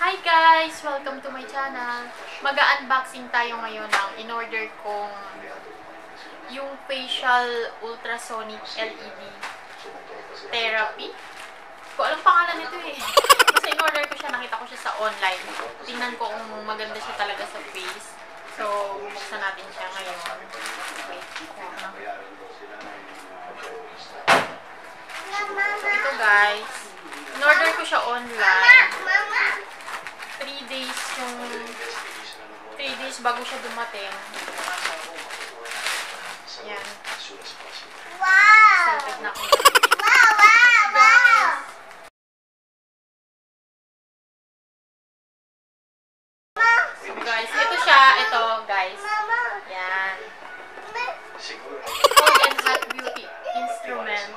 Hi guys! Welcome to my channel. Mag-unboxing tayo ngayon ng in-order kong yung facial ultrasonic LED therapy. Ko alam pangalan nito eh. Basta in-order ko siya, nakita ko siya sa online. Tingnan ko kung maganda siya talaga sa face. So, buksan natin siya ngayon. Wait. So, ito guys. In-order ko siya online. 3 days yung 3 days bago siya dumating. Yan. Wow! Salted na ako. Wow! Wow! Wow! So guys, ito siya. Ito guys. Yan. Cold and hot beauty instrument.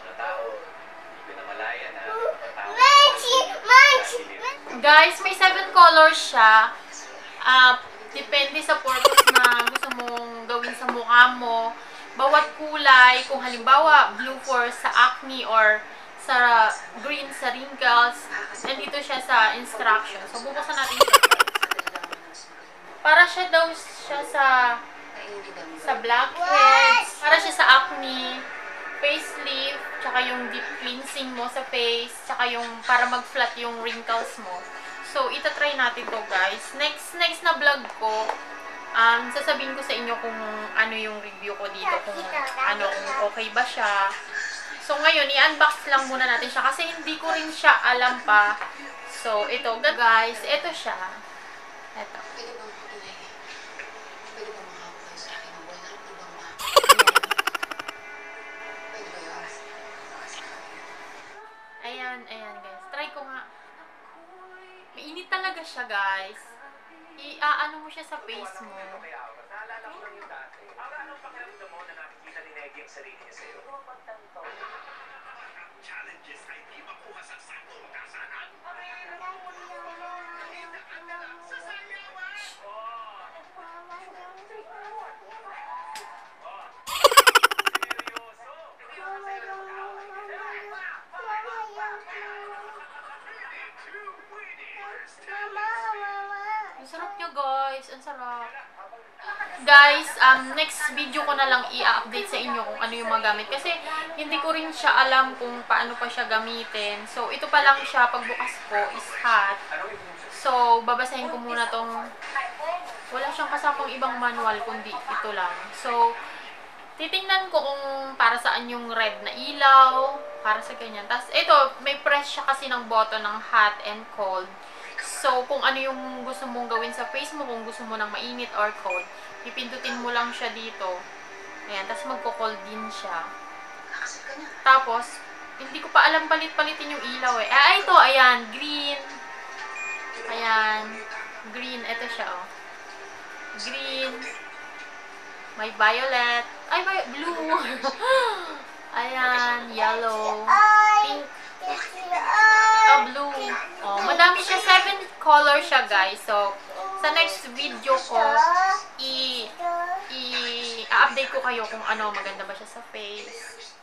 Guys, may 7 colors siya. Depende sa purpose na gusto mong gawin sa mukha mo. Bawat kulay, kung halimbawa blue for sa acne or sa green sa wrinkles, nandito siya sa instructions. So, bubuksan natin siya. Para siya daw siya sa blackheads, para siya sa acne, facelift, tsaka yung deep cleansing mo sa face, tsaka yung para mag-flat yung wrinkles mo. So, itatry natin to guys. Next na vlog ko, sasabihin ko sa inyo kung ano yung review ko dito, kung okay ba siya. So, ngayon, i-unbox lang muna natin siya kasi hindi ko rin siya alam pa. So, ito guys, ito siya. Ito. Ayan guys. Try ko nga. Mainit talaga siya guys. I-ano mo siya sa face mo. Anong pakiramdam mo na nakikita ni Negi ang sarili niya sa'yo? Challenges ay di makuha sa saktong kasanan. Sa sayawan! Ang sarap nyo guys. Ang sarap. Guys, next video ko na lang i-update sa inyo kung ano yung magamit. Kasi hindi ko rin siya alam kung paano pa siya gamitin. So, ito pa lang siya. Pagbukas ko is hot. So, babasahin ko muna tong... Wala siyang kasamang ibang manual kundi ito lang. So, titingnan ko kung para saan yung red na ilaw. Para sa ganyan. Tapos, ito, may press siya kasi ng button ng hot and cold. So, kung ano yung gusto mong gawin sa face mo, kung gusto mo ng mainit or cold, pipindutin mo lang siya dito. Ayan, tapos magko-cold din siya. Tapos, hindi ko pa alam palit-palitin yung ilaw eh. Ito, ayan, green. Ayan, green. Ito siya, oh. Green. May violet. Ay, blue. Ayan, yellow. Pink. Blue. Oh, madami siya. 7 color siya, guys. So, sa next video ko, i-update ko kayo kung ano, maganda ba siya sa face.